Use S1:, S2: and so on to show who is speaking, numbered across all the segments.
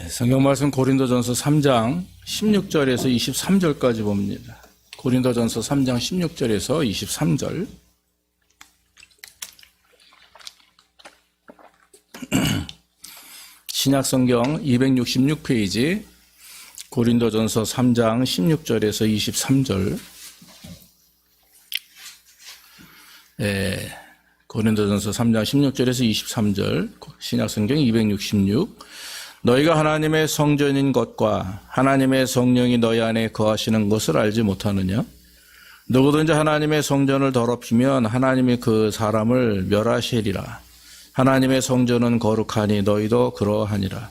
S1: 성경 말씀 고린도전서 3장 16절에서 23절까지 봅니다. 고린도전서 3장 16절에서 23절. 신약성경 266페이지 고린도전서 3장 16절에서 23절. 고린도전서 3장 16절에서 23절. 신약성경 266. 너희가 하나님의 성전인 것과 하나님의 성령이 너희 안에 거하시는 것을 알지 못하느냐? 누구든지 하나님의 성전을 더럽히면 하나님이 그 사람을 멸하시리라. 하나님의 성전은 거룩하니 너희도 그러하니라.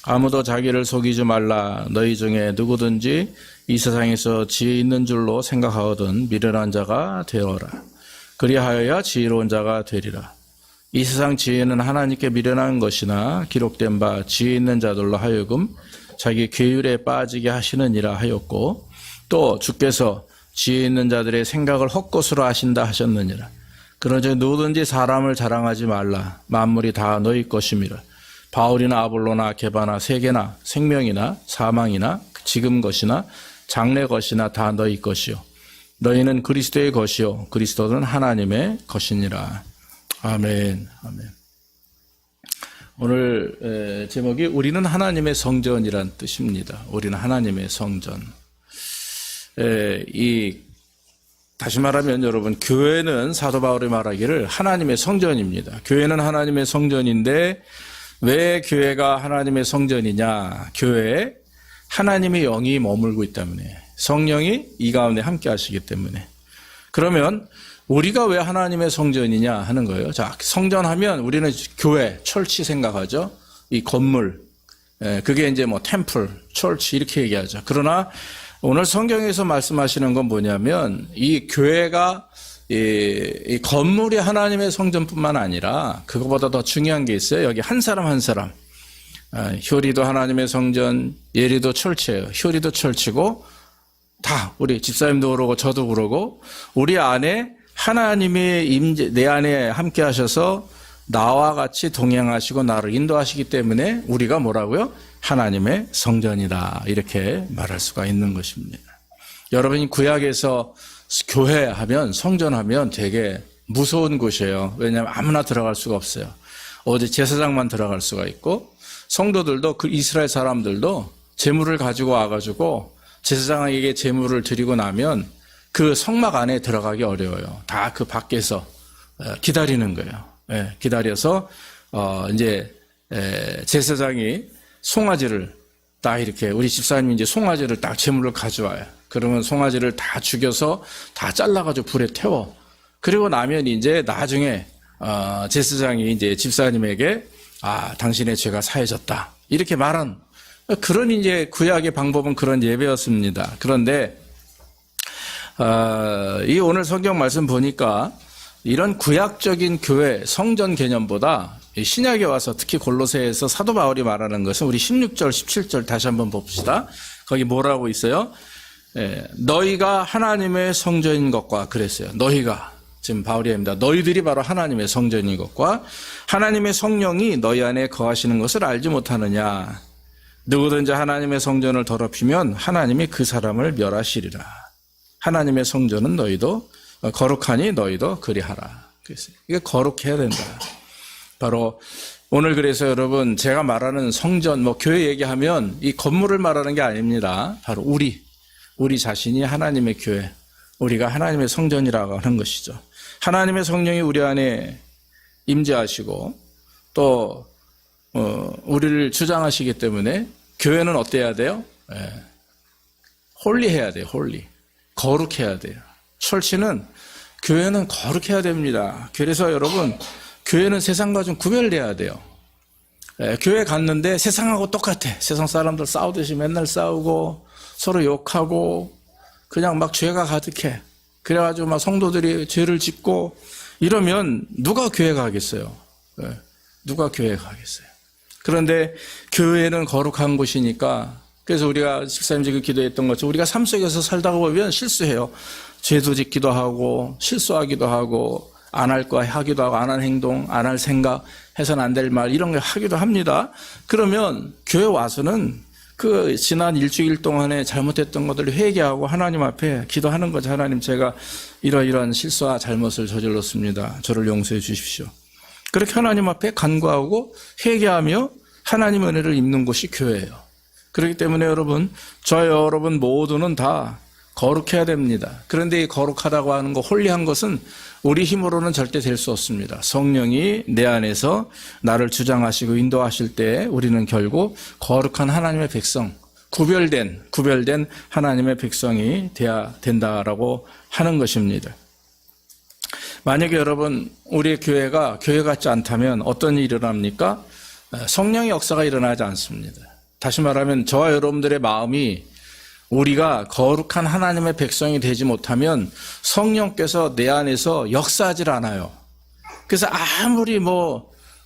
S1: 아무도 자기를 속이지 말라. 너희 중에 누구든지 이 세상에서 지혜 있는 줄로 생각하거든 미련한 자가 되어라. 그리하여야 지혜로운 자가 되리라. 이 세상 지혜는 하나님께 미련한 것이나 기록된 바 지혜 있는 자들로 하여금 자기 괴율에 빠지게 하시느니라 하였고, 또 주께서 지혜 있는 자들의 생각을 헛것으로 하신다 하셨느니라. 그러므로 누구든지 사람을 자랑하지 말라. 만물이 다 너희 것임이라. 바울이나 아볼로나 게바나 세계나 생명이나 사망이나 지금 것이나 장래 것이나 다 너희 것이요 너희는 그리스도의 것이요 그리스도는 하나님의 것이니라. 아멘. 아멘. 오늘 제목이 우리는 하나님의 성전이란 뜻입니다. 우리는 하나님의 성전. 다시 말하면 여러분, 교회는 사도 바울이 말하기를 하나님의 성전입니다. 교회는 하나님의 성전인데 왜 교회가 하나님의 성전이냐? 교회에 하나님의 영이 머물고 있기 때문에, 성령이 이 가운데 함께 하시기 때문에. 그러면 우리가 왜 하나님의 성전이냐 하는 거예요. 자, 성전하면 우리는 교회, 철치 생각하죠. 이 건물, 그게 이제 뭐 템플, 철치 이렇게 얘기하죠. 그러나 오늘 성경에서 말씀하시는 건 뭐냐면 이 교회가 이 건물이 하나님의 성전뿐만 아니라 그것보다 더 중요한 게 있어요. 여기 한 사람 한 사람. 효리도 하나님의 성전, 예리도 철치예요. 효리도 철치고 다 우리 집사님도 그러고 저도 그러고 우리 안에 하나님의 임재, 내 안에 함께 하셔서 나와 같이 동행하시고 나를 인도하시기 때문에 우리가 뭐라고요? 하나님의 성전이다. 이렇게 말할 수가 있는 것입니다. 여러분이 구약에서 교회하면, 성전하면 되게 무서운 곳이에요. 왜냐하면 아무나 들어갈 수가 없어요. 어디 제사장만 들어갈 수가 있고, 성도들도, 그 이스라엘 사람들도 제물을 가지고 와가지고 제사장에게 제물을 드리고 나면 그 성막 안에 들어가기 어려워요. 다 그 밖에서 기다리는 거예요. 기다려서 이제 제사장이 송아지를 딱 이렇게, 우리 집사님이 이제 송아지를 딱 제물로 가져와요. 그러면 송아지를 다 죽여서 다 잘라가지고 불에 태워. 그리고 나면 이제 나중에 제사장이 이제 집사님에게 당신의 죄가 사해졌다 이렇게 말한 그런 이제 구약의 방법은 그런 예배였습니다. 그런데 이 오늘 성경 말씀 보니까 이런 구약적인 교회 성전 개념보다 신약에 와서 특히 골로새에서 사도 바울이 말하는 것은 우리 16절 17절 다시 한번 봅시다. 거기 뭐라고 있어요? 너희가 하나님의 성전인 것과 그랬어요. 너희가, 지금 바울이 합니다. 너희들이 바로 하나님의 성전인 것과 하나님의 성령이 너희 안에 거하시는 것을 알지 못하느냐? 누구든지 하나님의 성전을 더럽히면 하나님이 그 사람을 멸하시리라. 하나님의 성전은 너희도 거룩하니 너희도 그리하라. 그랬어요. 이게 거룩해야 된다. 바로 오늘 그래서 여러분 제가 말하는 성전, 뭐 교회 얘기하면 이 건물을 말하는 게 아닙니다. 바로 우리 자신이 하나님의 교회, 우리가 하나님의 성전이라고 하는 것이죠. 하나님의 성령이 우리 안에 임재하시고 또 우리를 주장하시기 때문에 교회는 어때야 돼요? 홀리해야 돼요. 홀리. 거룩해야 돼요. 철치는 교회는 거룩해야 됩니다. 그래서 여러분 교회는 세상과 좀 구별돼야 돼요. 교회 갔는데 세상하고 똑같아. 세상 사람들 싸우듯이 맨날 싸우고 서로 욕하고 그냥 막 죄가 가득해. 그래가지고 막 성도들이 죄를 짓고 이러면 누가 교회 가겠어요? 누가 교회 가겠어요? 그런데 교회는 거룩한 곳이니까, 그래서 우리가 집사님 지금 기도했던 것처럼 우리가 삶 속에서 살다 보면 실수해요. 죄도 짓기도 하고 실수하기도 하고 안 할 거 하기도 하고 안 할 행동, 안 할 생각 해서는 안 될 말 이런 거 하기도 합니다. 그러면 교회 와서는 그 지난 일주일 동안에 잘못했던 것들을 회개하고 하나님 앞에 기도하는 거죠. 하나님, 제가 이러이러한 실수와 잘못을 저질렀습니다. 저를 용서해 주십시오. 그렇게 하나님 앞에 간구하고 회개하며 하나님의 은혜를 입는 곳이 교회예요. 그렇기 때문에 여러분, 저 여러분 모두는 다 거룩해야 됩니다. 그런데 이 거룩하다고 하는 거, 홀리한 것은 우리 힘으로는 절대 될 수 없습니다. 성령이 내 안에서 나를 주장하시고 인도하실 때 우리는 결국 거룩한 하나님의 백성, 구별된 하나님의 백성이 되어야 된다라고 하는 것입니다. 만약에 여러분, 우리의 교회가 교회 같지 않다면 어떤 일이 일어납니까? 성령의 역사가 일어나지 않습니다. 다시 말하면 저와 여러분들의 마음이 우리가 거룩한 하나님의 백성이 되지 못하면 성령께서 내 안에서 역사하질 않아요. 그래서 아무리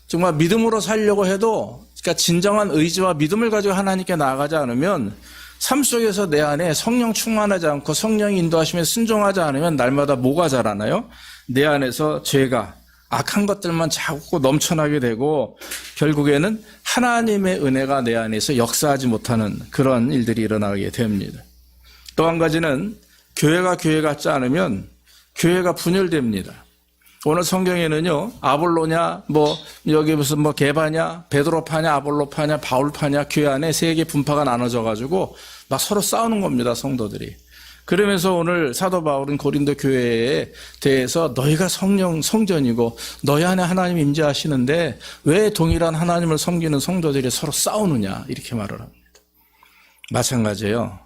S1: 정말 믿음으로 살려고 해도, 그러니까 진정한 의지와 믿음을 가지고 하나님께 나아가지 않으면 삶 속에서 내 안에 성령 충만하지 않고 성령이 인도하시면 순종하지 않으면 날마다 뭐가 자라나요? 내 안에서 죄가, 악한 것들만 자꾸 넘쳐나게 되고 결국에는 하나님의 은혜가 내 안에서 역사하지 못하는 그런 일들이 일어나게 됩니다. 또 한 가지는 교회가 교회 같지 않으면 교회가 분열됩니다. 오늘 성경에는요, 아볼로냐, 여기 무슨 게바냐, 베드로파냐, 아볼로파냐, 바울파냐, 교회 안에 세 개 분파가 나눠져 가지고 막 서로 싸우는 겁니다, 성도들이. 그러면서 오늘 사도 바울은 고린도 교회에 대해서 너희가 성전이고 너희 안에 하나님 임재하시는데 왜 동일한 하나님을 섬기는 성도들이 서로 싸우느냐, 이렇게 말을 합니다. 마찬가지예요.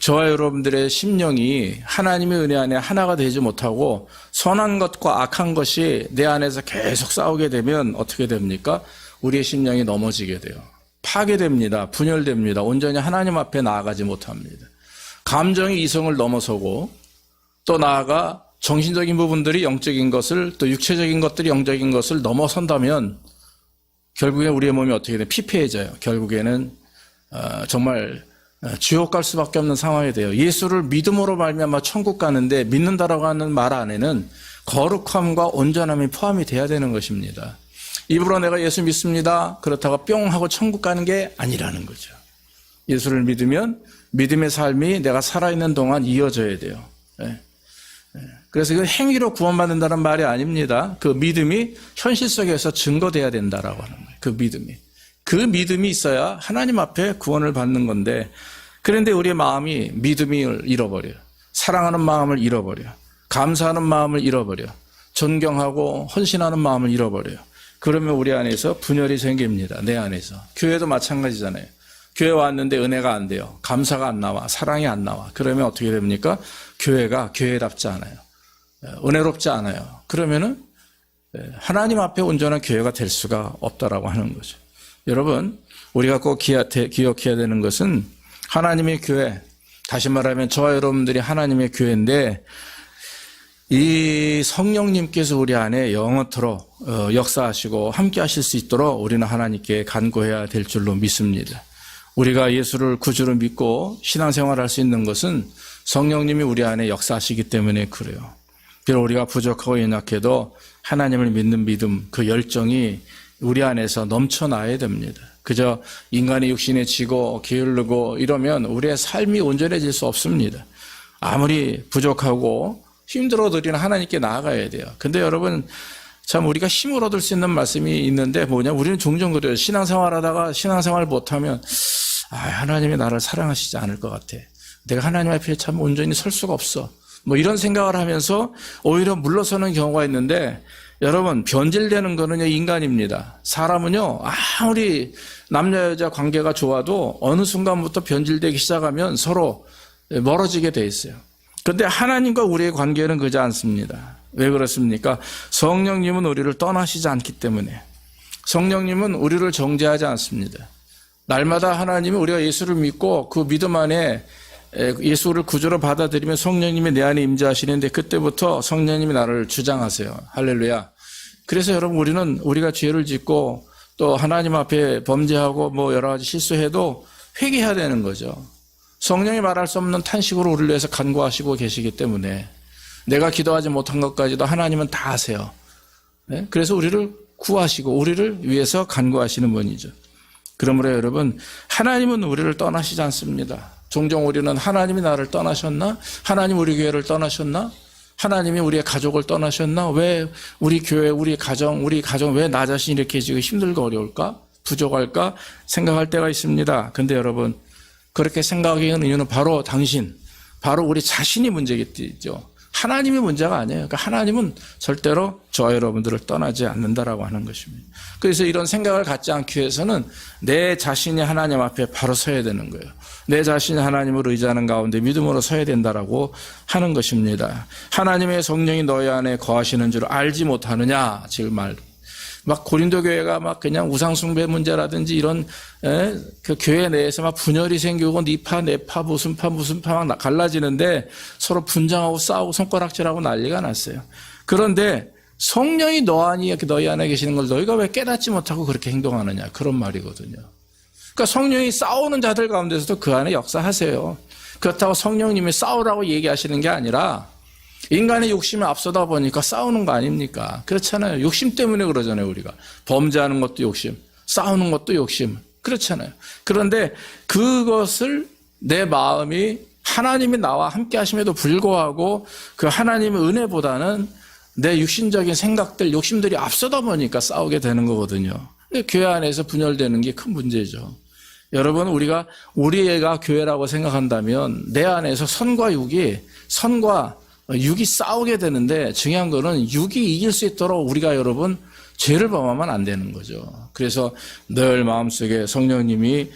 S1: 저와 여러분들의 심령이 하나님의 은혜 안에 하나가 되지 못하고 선한 것과 악한 것이 내 안에서 계속 싸우게 되면 어떻게 됩니까? 우리의 심령이 넘어지게 돼요. 파괴됩니다. 분열됩니다. 온전히 하나님 앞에 나아가지 못합니다. 감정이 이성을 넘어서고 또 나아가 정신적인 부분들이 영적인 것을, 또 육체적인 것들이 영적인 것을 넘어선다면 결국엔 우리의 몸이 어떻게 돼요? 피폐해져요. 결국에는 정말 지옥 갈 수밖에 없는 상황이 돼요. 예수를 믿음으로 말미암아 천국 가는데 믿는다라고 하는 말 안에는 거룩함과 온전함이 포함이 돼야 되는 것입니다. 입으로 내가 예수 믿습니다, 그렇다고 뿅 하고 천국 가는 게 아니라는 거죠. 예수를 믿으면 믿음의 삶이 내가 살아있는 동안 이어져야 돼요. 그래서 이건 행위로 구원받는다는 말이 아닙니다. 그 믿음이 현실 속에서 증거돼야 된다라고 하는 거예요. 그 믿음이 있어야 하나님 앞에 구원을 받는 건데, 그런데 우리의 마음이 믿음을 잃어버려요. 사랑하는 마음을 잃어버려요. 감사하는 마음을 잃어버려요. 존경하고 헌신하는 마음을 잃어버려요. 그러면 우리 안에서 분열이 생깁니다. 내 안에서. 교회도 마찬가지잖아요. 교회 왔는데 은혜가 안 돼요. 감사가 안 나와. 사랑이 안 나와. 그러면 어떻게 됩니까? 교회가 교회답지 않아요. 은혜롭지 않아요. 그러면은 하나님 앞에 온전한 교회가 될 수가 없다라고 하는 거죠. 여러분, 우리가 꼭 기억해야 되는 것은 하나님의 교회, 다시 말하면 저와 여러분들이 하나님의 교회인데 이 성령님께서 우리 안에 영원토록 역사하시고 함께 하실 수 있도록 우리는 하나님께 간구해야 될 줄로 믿습니다. 우리가 예수를 구주로 믿고 신앙생활을 할 수 있는 것은 성령님이 우리 안에 역사하시기 때문에 그래요. 비록 우리가 부족하고 연약해도 하나님을 믿는 믿음, 그 열정이 우리 안에서 넘쳐나야 됩니다. 그저 인간의 육신에 지고 게으르고 이러면 우리의 삶이 온전해질 수 없습니다. 아무리 부족하고 힘들어도 우리는 하나님께 나아가야 돼요. 근데 여러분, 참 우리가 힘을 얻을 수 있는 말씀이 있는데 우리는 종종 그래요. 신앙생활하다가 신앙생활 못하면 하나님이 나를 사랑하시지 않을 것 같아. 내가 하나님 앞에 참 온전히 설 수가 없어. 이런 생각을 하면서 오히려 물러서는 경우가 있는데, 여러분, 변질되는 거는요, 인간입니다. 사람은요, 아무리 남녀 여자 관계가 좋아도 어느 순간부터 변질되기 시작하면 서로 멀어지게 돼 있어요. 그런데 하나님과 우리의 관계는 그렇지 않습니다. 왜 그렇습니까? 성령님은 우리를 떠나시지 않기 때문에. 성령님은 우리를 정죄하지 않습니다. 날마다 하나님이 우리가 예수를 믿고 그 믿음 안에 예수를 구주로 받아들이면 성령님이 내 안에 임재하시는데 그때부터 성령님이 나를 주장하세요. 할렐루야. 그래서 여러분, 우리가 죄를 짓고 또 하나님 앞에 범죄하고 여러 가지 실수해도 회개해야 되는 거죠. 성령이 말할 수 없는 탄식으로 우리를 위해서 간구하시고 계시기 때문에 내가 기도하지 못한 것까지도 하나님은 다 아세요. 그래서 우리를 구하시고 우리를 위해서 간구하시는 분이죠. 그러므로 여러분, 하나님은 우리를 떠나시지 않습니다. 종종 우리는 하나님이 나를 떠나셨나? 하나님 우리 교회를 떠나셨나? 하나님이 우리의 가족을 떠나셨나? 왜 우리 교회, 우리 가정 왜 나 자신이 이렇게 지금 힘들고 어려울까? 부족할까? 생각할 때가 있습니다. 근데 여러분, 그렇게 생각하는 이유는 바로 바로 우리 자신이 문제겠죠. 하나님이 문제가 아니에요. 그러니까 하나님은 절대로 저와 여러분들을 떠나지 않는다라고 하는 것입니다. 그래서 이런 생각을 갖지 않기 위해서는 내 자신이 하나님 앞에 바로 서야 되는 거예요. 내 자신이 하나님을 의지하는 가운데 믿음으로 서야 된다라고 하는 것입니다. 하나님의 성령이 너희 안에 거하시는 줄 알지 못하느냐? 지금 막 고린도 교회가 막 그냥 우상숭배 문제라든지 이런 그 교회 내에서 막 분열이 생기고 니파 내파 무슨 파 막 갈라지는데 서로 분쟁하고 싸우고 손가락질하고 난리가 났어요. 그런데 성령이 너희 안에 계시는 걸 너희가 왜 깨닫지 못하고 그렇게 행동하느냐, 그런 말이거든요. 그러니까 성령이 싸우는 자들 가운데서도 그 안에 역사하세요. 그렇다고 성령님이 싸우라고 얘기하시는 게 아니라 인간의 욕심이 앞서다 보니까 싸우는 거 아닙니까? 그렇잖아요. 욕심 때문에 그러잖아요, 우리가. 범죄하는 것도 욕심, 싸우는 것도 욕심. 그렇잖아요. 그런데 그것을 내 마음이 하나님이 나와 함께 하심에도 불구하고 그 하나님의 은혜보다는 내 육신적인 생각들, 욕심들이 앞서다 보니까 싸우게 되는 거거든요. 교회 안에서 분열되는 게 큰 문제죠. 여러분, 우리 애가 교회라고 생각한다면 내 안에서 선과 육이 싸우게 되는데 중요한 거는 육이 이길 수 있도록 우리가 여러분 죄를 범하면 안 되는 거죠. 그래서 늘 마음속에 성령님이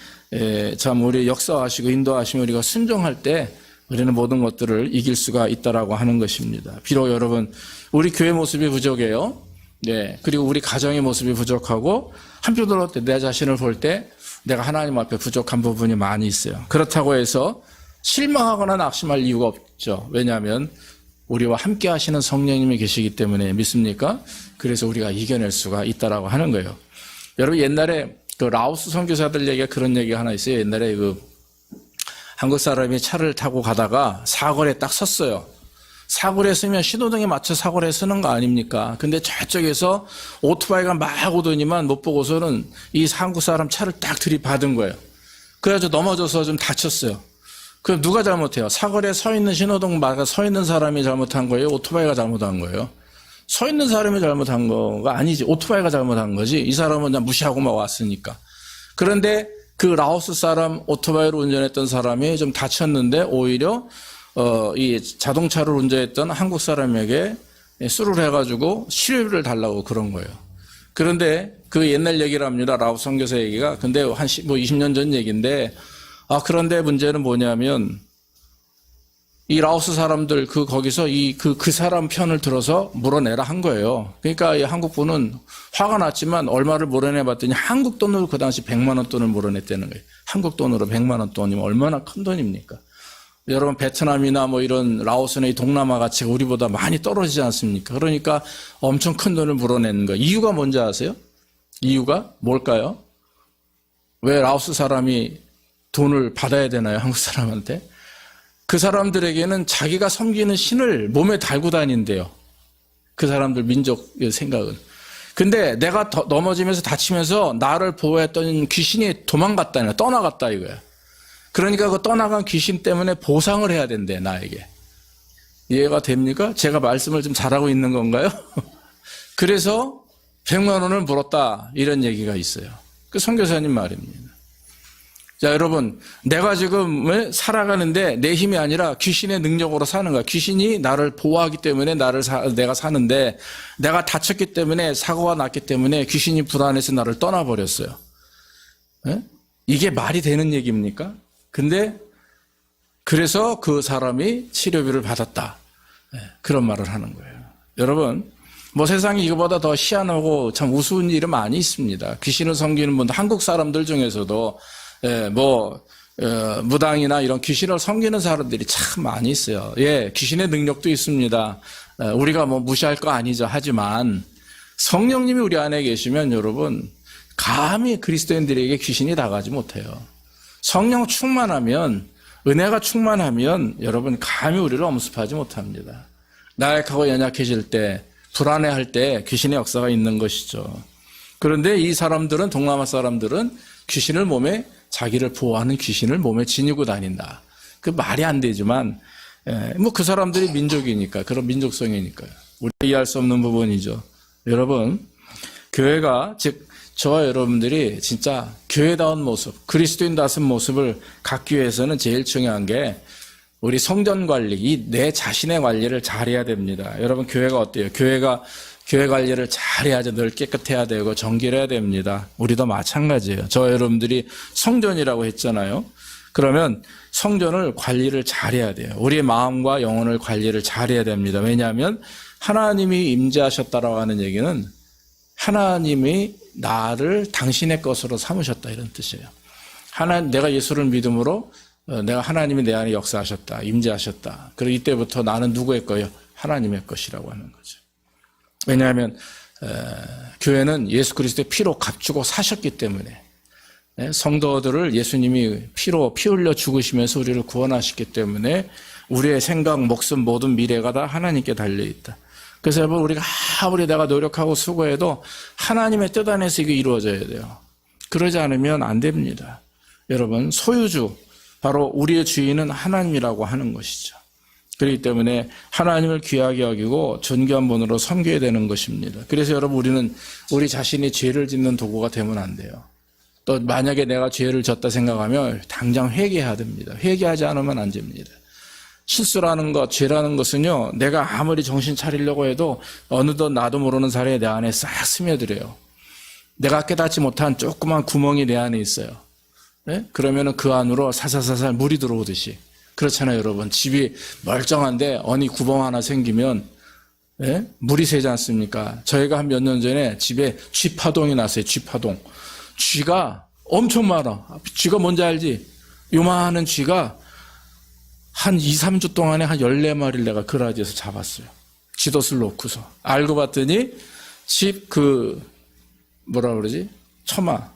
S1: 참 우리 역사하시고 인도하시면 우리가 순종할 때 우리는 모든 것들을 이길 수가 있다라고 하는 것입니다. 비록 여러분 우리 교회 모습이 부족해요. 네, 그리고 우리 가정의 모습이 부족하고 한편으로 내 자신을 볼 때 내가 하나님 앞에 부족한 부분이 많이 있어요. 그렇다고 해서 실망하거나 낙심할 이유가 없죠. 왜냐하면 우리와 함께 하시는 성령님이 계시기 때문에 믿습니까? 그래서 우리가 이겨낼 수가 있다라고 하는 거예요. 여러분, 옛날에 그 라오스 선교사들 얘기가 그런 얘기가 하나 있어요. 옛날에 그 한국 사람이 차를 타고 가다가 사거리에 딱 섰어요. 사거리에 서면 신호등에 맞춰 사거리에 서는 거 아닙니까? 근데 저쪽에서 오토바이가 막 오더니만 못 보고서는 이 한국 사람 차를 딱 들이받은 거예요. 그래가지고 넘어져서 좀 다쳤어요. 그럼 누가 잘못해요? 사거리에 서 있는 신호등 막아 서 있는 사람이 잘못한 거예요? 오토바이가 잘못한 거예요? 서 있는 사람이 잘못한 거가 아니지. 오토바이가 잘못한 거지. 이 사람은 그냥 무시하고 막 왔으니까. 그런데 그 라오스 사람 오토바이를 운전했던 사람이 좀 다쳤는데 오히려 이 자동차를 운전했던 한국 사람에게 수를 해가지고 치료비를 달라고 그런 거예요. 그런데 그 옛날 얘기를 합니다. 라오스 선교사 얘기가. 근데 한 20년 전 얘기인데 그런데 문제는 뭐냐면 이 라오스 사람들 거기서 그 사람 편을 들어서 물어내라 한 거예요. 그러니까 이 한국분은 화가 났지만 얼마를 물어내 봤더니 한국 돈으로 그 당시 100만 원 돈을 물어냈다는 거예요. 한국 돈으로 100만 원 돈이면 얼마나 큰 돈입니까? 여러분, 베트남이나 이런 라오스나 이 동남아 가치가 우리보다 많이 떨어지지 않습니까? 그러니까 엄청 큰 돈을 물어내는 거예요. 이유가 뭔지 아세요? 이유가 뭘까요? 왜 라오스 사람이 돈을 받아야 되나요? 한국 사람한테? 그 사람들에게는 자기가 섬기는 신을 몸에 달고 다닌대요. 그 사람들 민족 생각은. 근데 내가 넘어지면서 다치면서 나를 보호했던 귀신이 도망갔다, 떠나갔다 이거야. 그러니까 그 떠나간 귀신 때문에 보상을 해야 된대, 나에게. 이해가 됩니까? 제가 말씀을 좀 잘하고 있는 건가요? 그래서 100만 원을 물었다, 이런 얘기가 있어요. 그 선교사님 말입니다. 자, 여러분, 내가 지금 살아가는데 내 힘이 아니라 귀신의 능력으로 사는 거야. 귀신이 나를 보호하기 때문에 내가 사는데 내가 다쳤기 때문에 사고가 났기 때문에 귀신이 불안해서 나를 떠나버렸어요. 네? 이게 말이 되는 얘기입니까? 근데 그래서 그 사람이 치료비를 받았다. 네, 그런 말을 하는 거예요. 여러분, 세상에 이거보다 더 희한하고 참 우스운 일이 많이 있습니다. 귀신을 섬기는 분들, 한국 사람들 중에서도 무당이나 이런 귀신을 섬기는 사람들이 참 많이 있어요. 예, 귀신의 능력도 있습니다. 우리가 무시할 거 아니죠. 하지만 성령님이 우리 안에 계시면 여러분, 감히 그리스도인들에게 귀신이 다가지 못해요. 성령 충만하면, 은혜가 충만하면 여러분 감히 우리를 엄습하지 못합니다. 나약하고 연약해질 때, 불안해할 때 귀신의 역사가 있는 것이죠. 그런데 이 사람들은, 동남아 사람들은 귀신을 몸에, 자기를 보호하는 귀신을 몸에 지니고 다닌다. 그 말이 안 되지만, 뭐 그 사람들이 민족이니까, 그런 민족성이니까요. 우리가 이해할 수 없는 부분이죠. 여러분, 교회가, 즉, 저와 여러분들이 진짜 교회다운 모습, 그리스도인다운 모습을 갖기 위해서는 제일 중요한 게 우리 성전 관리, 이 내 자신의 관리를 잘해야 됩니다. 여러분, 교회가 어때요? 교회 관리를 잘해야죠. 늘 깨끗해야 되고 정결해야 해야 됩니다. 우리도 마찬가지예요. 저와 여러분들이 성전이라고 했잖아요. 그러면 성전을 관리를 잘해야 돼요. 우리의 마음과 영혼을 관리를 잘해야 됩니다. 왜냐하면 하나님이 임재하셨다라고 하는 얘기는 하나님이 나를 당신의 것으로 삼으셨다, 이런 뜻이에요. 내가 예수를 믿음으로 내가 하나님이 내 안에 역사하셨다, 임재하셨다. 그리고 이때부터 나는 누구의 거예요? 하나님의 것이라고 하는 거죠. 왜냐하면 교회는 예수 그리스도의 피로 값주고 사셨기 때문에, 성도들을 예수님이 피로 피 흘려 죽으시면서 우리를 구원하셨기 때문에 우리의 생각, 목숨, 모든 미래가 다 하나님께 달려있다. 그래서 여러분, 우리가 아무리 내가 노력하고 수고해도 하나님의 뜻 안에서 이게 이루어져야 돼요. 그러지 않으면 안 됩니다. 여러분, 소유주, 바로 우리의 주인은 하나님이라고 하는 것이죠. 그렇기 때문에 하나님을 귀하게 여기고 존귀한 분으로 섬겨야 되는 것입니다. 그래서 여러분, 우리는 우리 자신이 죄를 짓는 도구가 되면 안 돼요. 또 만약에 내가 죄를 졌다 생각하면 당장 회개해야 됩니다. 회개하지 않으면 안 됩니다. 실수라는 것, 죄라는 것은요, 내가 아무리 정신 차리려고 해도 어느덧 나도 모르는 사이에 내 안에 싹 스며들어요. 내가 깨닫지 못한 조그만 구멍이 내 안에 있어요. 네? 그러면은 그 안으로 살살살살 물이 들어오듯이. 그렇잖아요, 여러분. 집이 멀쩡한데 어느 구멍 하나 생기면, 네? 물이 새지 않습니까? 저희가 한 몇 년 전에 집에 쥐파동이 났어요, 쥐파동. 쥐가 엄청 많아. 쥐가 뭔지 알지? 요만한 쥐가 한 2, 3주 동안에 한 14마리를 내가 그라지에서 잡았어요. 쥐덫을 놓고서. 알고 봤더니 집 뭐라 그러지? 처마.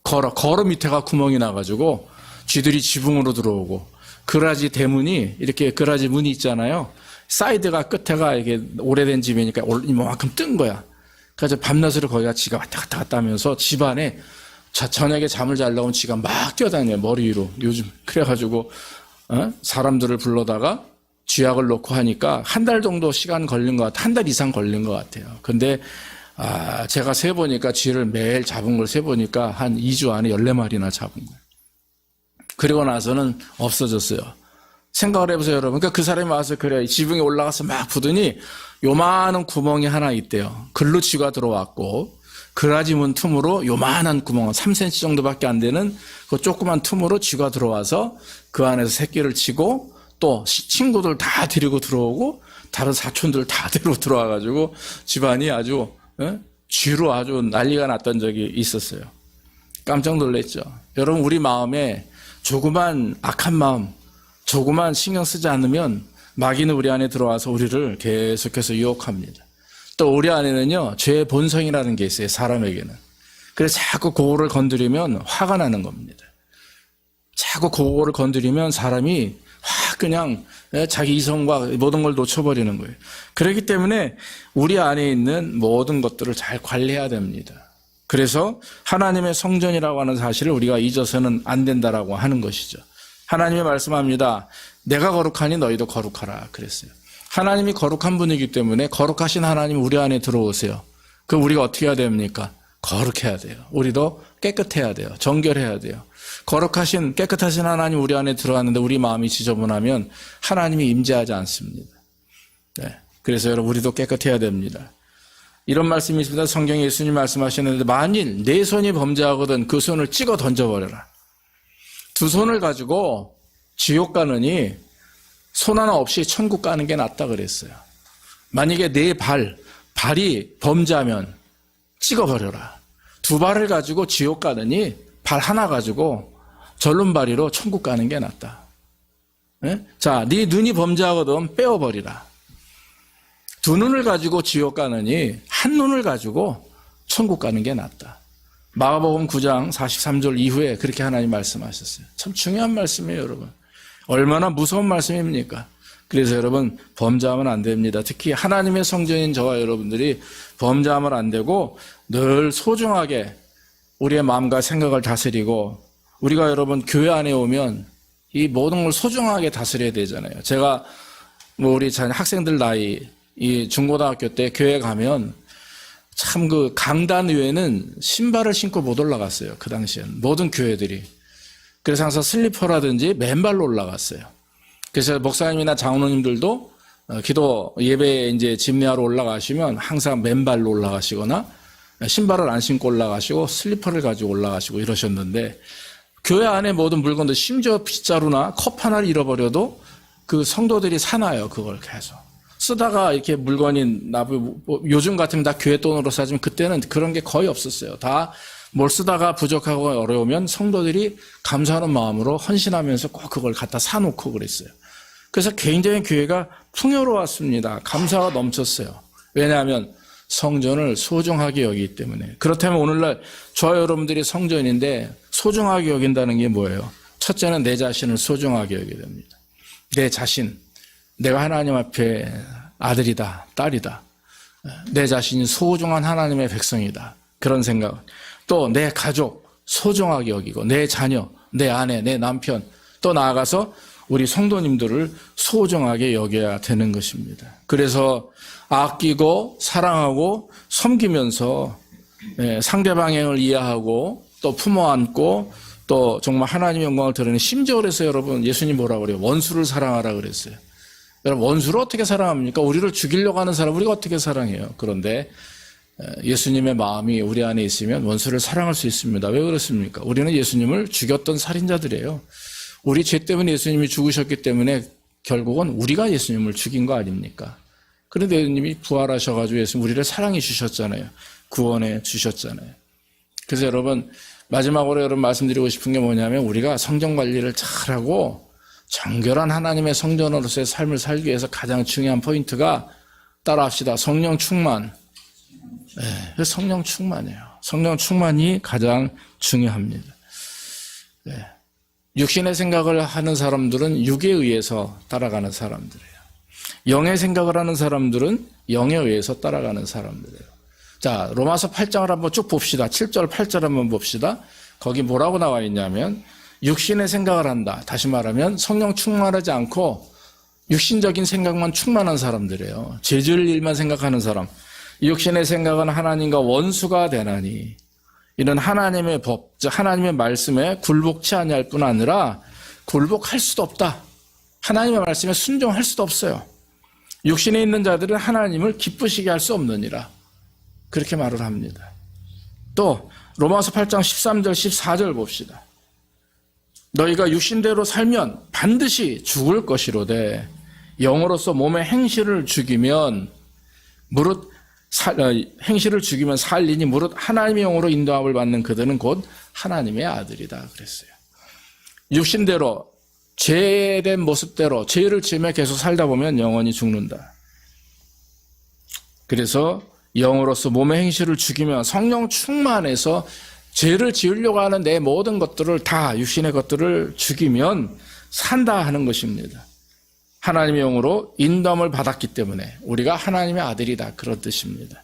S1: 거러 밑에가 구멍이 나가지고 쥐들이 지붕으로 들어오고, 그라지 대문이, 이렇게 그라지 문이 있잖아요. 사이드가 끝에가 이게 오래된 집이니까 이만큼 뜬 거야. 그래서 밤낮으로 거기가 쥐가 왔다 갔다 하면서 집안에 저녁에 잠을 자려고 하면 쥐가 막 뛰어다녀요, 머리 위로. 요즘. 그래가지고, 사람들을 불러다가 쥐약을 놓고 하니까 한 달 정도 시간 걸린 것 같아요. 한 달 이상 걸린 것 같아요. 근데, 제가 세보니까 쥐를 매일 잡은 걸 세보니까 한 2주 안에 14마리나 잡은 거예요. 그리고 나서는 없어졌어요. 생각을 해보세요, 여러분. 그러니까 그 사람이 와서 그래, 지붕에 올라가서 막 부더니 요만한 구멍이 하나 있대요. 글로 쥐가 들어왔고, 그라지 문 틈으로 요만한 구멍, 3cm 정도밖에 안 되는 그 조그만 틈으로 쥐가 들어와서 그 안에서 새끼를 치고, 또 친구들 다 데리고 들어오고 다른 사촌들 다 데리고 들어와가지고 집안이 아주 쥐로 아주 난리가 났던 적이 있었어요. 깜짝 놀랐죠. 여러분, 우리 마음에 조그만 악한 마음, 조그만 신경 쓰지 않으면 마귀는 우리 안에 들어와서 우리를 계속해서 유혹합니다. 또 우리 안에는요, 죄의 본성이라는 게 있어요, 사람에게는. 그래서 자꾸 그거를 건드리면 화가 나는 겁니다. 자꾸 그거를 건드리면 사람이 확 그냥 자기 이성과 모든 걸 놓쳐버리는 거예요. 그렇기 때문에 우리 안에 있는 모든 것들을 잘 관리해야 됩니다. 그래서 하나님의 성전이라고 하는 사실을 우리가 잊어서는 안 된다라고 하는 것이죠. 하나님이 말씀합니다. 내가 거룩하니 너희도 거룩하라 그랬어요. 하나님이 거룩한 분이기 때문에 거룩하신 하나님 우리 안에 들어오세요. 그럼 우리가 어떻게 해야 됩니까? 거룩해야 돼요. 우리도 깨끗해야 돼요. 정결해야 돼요. 거룩하신 깨끗하신 하나님 우리 안에 들어왔는데 우리 마음이 지저분하면 하나님이 임재하지 않습니다. 네. 그래서 여러분, 우리도 깨끗해야 됩니다. 이런 말씀이 있습니다. 성경에 예수님 말씀하셨는데, 만일 내 손이 범죄하거든 그 손을 찍어 던져버려라. 두 손을 가지고 지옥 가느니 손 하나 없이 천국 가는 게 낫다 그랬어요. 만약에 내 발이 범죄하면 찍어버려라. 두 발을 가지고 지옥 가느니 발 하나 가지고 절름발이로 천국 가는 게 낫다. 네? 자, 네 눈이 범죄하거든 빼어버리라. 두 눈을 가지고 지옥 가느니 한 눈을 가지고 천국 가는 게 낫다. 마가복음 9장 43절 이후에 그렇게 하나님 말씀하셨어요. 참 중요한 말씀이에요, 여러분. 얼마나 무서운 말씀입니까? 그래서 여러분, 범죄하면 안 됩니다. 특히 하나님의 성전인 저와 여러분들이 범죄하면 안 되고, 늘 소중하게 우리의 마음과 생각을 다스리고, 우리가 여러분 교회 안에 오면 이 모든 걸 소중하게 다스려야 되잖아요. 제가 우리 학생들 나이, 이 중고등학교 때 교회 가면 참 그 강단 위에는 신발을 신고 못 올라갔어요. 그 당시엔 모든 교회들이. 그래서 항상 슬리퍼라든지 맨발로 올라갔어요. 그래서 목사님이나 장로님들도 기도 예배에 이제 집례하러 올라가시면 항상 맨발로 올라가시거나 신발을 안 신고 올라가시고 슬리퍼를 가지고 올라가시고 이러셨는데, 교회 안에 모든 물건들, 심지어 빗자루나 컵 하나를 잃어버려도 그 성도들이 사놔요. 그걸 계속 쓰다가 이렇게 물건이 요즘 같으면 다 교회 돈으로 사지만 그때는 그런 게 거의 없었어요. 다 뭘 쓰다가 부족하고 어려우면 성도들이 감사하는 마음으로 헌신하면서 꼭 그걸 갖다 사놓고 그랬어요. 그래서 굉장히 교회가 풍요로웠습니다. 감사가 넘쳤어요. 왜냐하면 성전을 소중하게 여기기 때문에. 그렇다면 오늘날 저와 여러분들이 성전인데 소중하게 여긴다는 게 뭐예요? 첫째는 내 자신을 소중하게 여기게 됩니다. 내 자신, 내가 하나님 앞에 아들이다, 딸이다. 내 자신이 소중한 하나님의 백성이다. 그런 생각. 또 내 가족 소중하게 여기고, 내 자녀, 내 아내, 내 남편, 또 나아가서 우리 성도님들을 소중하게 여겨야 되는 것입니다. 그래서 아끼고 사랑하고 섬기면서 상대방을 이해하고 또 품어 안고 또 정말 하나님의 영광을 드러내는, 심지어 그래서 여러분 예수님 뭐라고 그래요? 원수를 사랑하라 그랬어요. 여러분 원수를 어떻게 사랑합니까? 우리를 죽이려고 하는 사람 우리가 어떻게 사랑해요? 그런데 예수님의 마음이 우리 안에 있으면 원수를 사랑할 수 있습니다. 왜 그렇습니까? 우리는 예수님을 죽였던 살인자들이에요. 우리 죄 때문에 예수님이 죽으셨기 때문에 결국은 우리가 예수님을 죽인 거 아닙니까? 그런데 예수님이 부활하셔가지고 예수님 우리를 사랑해 주셨잖아요. 구원해 주셨잖아요. 그래서 여러분 마지막으로 여러분 말씀드리고 싶은 게 뭐냐면, 우리가 성경 관리를 잘하고 정결한 하나님의 성전으로서의 삶을 살기 위해서 가장 중요한 포인트가, 따라합시다. 성령 충만. 네, 성령 충만이에요. 성령 충만이 가장 중요합니다. 네. 육신의 생각을 하는 사람들은 육에 의해서 따라가는 사람들이에요. 영의 생각을 하는 사람들은 영에 의해서 따라가는 사람들이에요. 자, 로마서 8장을 한번 쭉 봅시다. 7절, 8절 한번 봅시다. 거기 뭐라고 나와 있냐면, 육신의 생각을 한다. 다시 말하면 성령 충만하지 않고 육신적인 생각만 충만한 사람들이에요. 죄 지을 일만 생각하는 사람. 육신의 생각은 하나님과 원수가 되나니, 이는 하나님의 법, 즉 하나님의 말씀에 굴복치 아니할 뿐 아니라 굴복할 수도 없다. 하나님의 말씀에 순종할 수도 없어요. 육신에 있는 자들은 하나님을 기쁘시게 할 수 없느니라. 그렇게 말을 합니다. 또 로마서 8장 13절 14절 봅시다. 너희가 육신대로 살면 반드시 죽을 것이로되 영으로서 몸의 행실을 죽이면 살리니 무릇 하나님의 영으로 인도함을 받는 그들은 곧 하나님의 아들이다 그랬어요. 육신대로 죄된 모습대로 죄를 지으며 계속 살다 보면 영원히 죽는다. 그래서 영으로서 몸의 행실을 죽이며 성령 충만해서 죄를 지으려고 하는 내 모든 것들을 다, 육신의 것들을 죽이면 산다 하는 것입니다. 하나님의 영으로 인도함을 받았기 때문에 우리가 하나님의 아들이다, 그런 뜻입니다.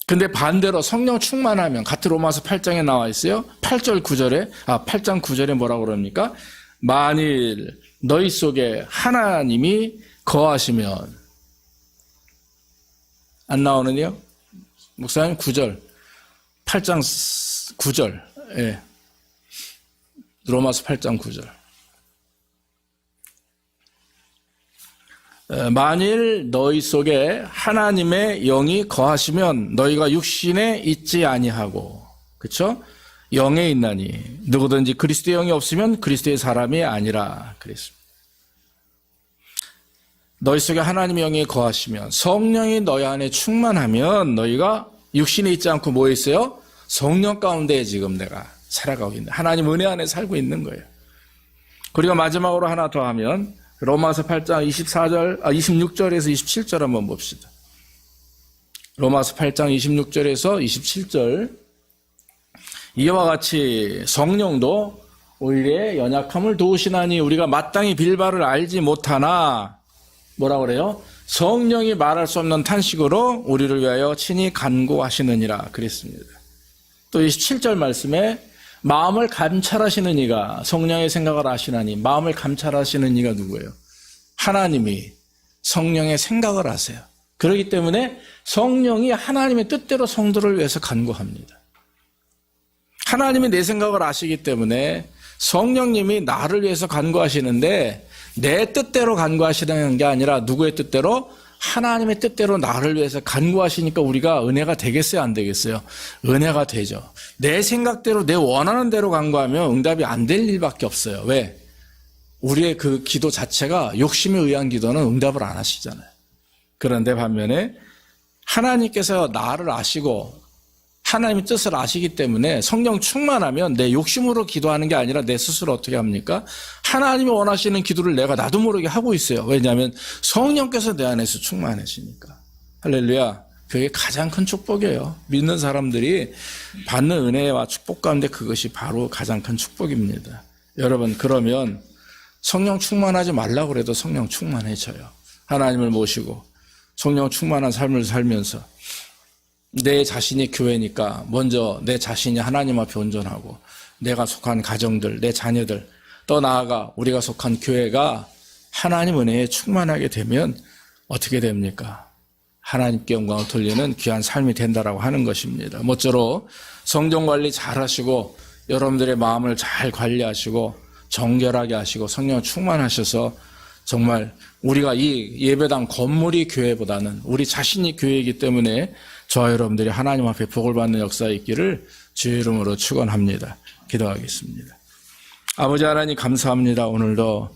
S1: 근데 반대로 성령 충만하면, 같은 로마서 8장에 나와 있어요. 8장 9절에 뭐라고 그럽니까? 만일 너희 속에 하나님이 거하시면, 안 나오느냐? 목사님 9절. 8장 9절. 예. 로마서 8장 9절. 만일 너희 속에 하나님의 영이 거하시면 너희가 육신에 있지 아니하고, 그렇죠? 영에 있나니 누구든지 그리스도의 영이 없으면 그리스도의 사람이 아니라 그랬습니다. 너희 속에 하나님의 영이 거하시면, 성령이 너희 안에 충만하면 너희가 육신에 있지 않고 뭐에 있어요? 성령 가운데 지금 내가 살아가고 있는, 하나님 은혜 안에 살고 있는 거예요. 그리고 마지막으로 하나 더 하면 로마서 8장 26절에서 27절 한번 봅시다. 로마서 8장 26절에서 27절. 이와 같이 성령도 우리의 연약함을 도우시나니 우리가 마땅히 빌바를 알지 못하나, 뭐라 그래요? 성령이 말할 수 없는 탄식으로 우리를 위하여 친히 간구하시느니라 그랬습니다. 또 27절 말씀에 마음을 감찰하시는 이가 성령의 생각을 아시나니, 마음을 감찰하시는 이가 누구예요? 하나님이 성령의 생각을 아세요. 그렇기 때문에 성령이 하나님의 뜻대로 성도를 위해서 간구합니다. 하나님이 내 생각을 아시기 때문에 성령님이 나를 위해서 간구하시는데, 내 뜻대로 간구하시는 게 아니라 누구의 뜻대로? 하나님의 뜻대로 나를 위해서 간구하시니까 우리가 은혜가 되겠어요, 안 되겠어요? 은혜가 되죠. 내 생각대로, 내 원하는 대로 간구하면 응답이 안 될 일밖에 없어요. 왜? 우리의 그 기도 자체가 욕심에 의한 기도는 응답을 안 하시잖아요. 그런데 반면에 하나님께서 나를 아시고 하나님의 뜻을 아시기 때문에 성령 충만하면 내 욕심으로 기도하는 게 아니라 내 스스로 어떻게 합니까? 하나님이 원하시는 기도를 내가 나도 모르게 하고 있어요. 왜냐하면 성령께서 내 안에서 충만하시니까. 할렐루야. 그게 가장 큰 축복이에요. 믿는 사람들이 받는 은혜와 축복 가운데 그것이 바로 가장 큰 축복입니다. 여러분, 그러면 성령 충만하지 말라고 그래도 성령 충만해져요. 하나님을 모시고 성령 충만한 삶을 살면서 내 자신이 교회니까 먼저 내 자신이 하나님 앞에 온전하고, 내가 속한 가정들, 내 자녀들, 또 나아가 우리가 속한 교회가 하나님 은혜에 충만하게 되면 어떻게 됩니까? 하나님께 영광을 돌리는 귀한 삶이 된다라고 하는 것입니다. 모쪼록 성경 관리 잘 하시고 여러분들의 마음을 잘 관리하시고 정결하게 하시고 성령 충만하셔서 정말 우리가 이 예배당 건물이 교회보다는 우리 자신이 교회이기 때문에 저와 여러분들이 하나님 앞에 복을 받는 역사에 있기를 주의 이름으로 축원합니다. 기도하겠습니다. 아버지 하나님 감사합니다. 오늘도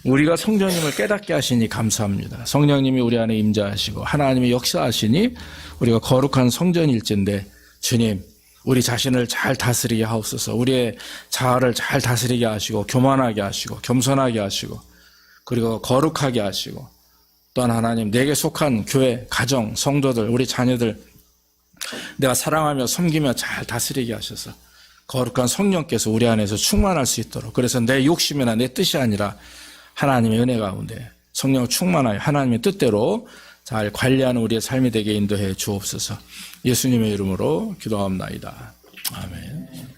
S1: 우리가 성령님을 깨닫게 하시니 감사합니다. 성령님이 우리 안에 임재하시고 하나님이 역사하시니 우리가 거룩한 성전일진데, 주님 우리 자신을 잘 다스리게 하옵소서. 우리의 자아를 잘 다스리게 하시고 교만하게 하시고 겸손하게 하시고 그리고 거룩하게 하시고, 또한 하나님 내게 속한 교회, 가정, 성도들, 우리 자녀들 내가 사랑하며 섬기며 잘 다스리게 하셔서 거룩한 성령께서 우리 안에서 충만할 수 있도록, 그래서 내 욕심이나 내 뜻이 아니라 하나님의 은혜 가운데 성령 충만하여 하나님의 뜻대로 잘 관리하는 우리의 삶이 되게 인도해 주옵소서. 예수님의 이름으로 기도합니다. 아멘.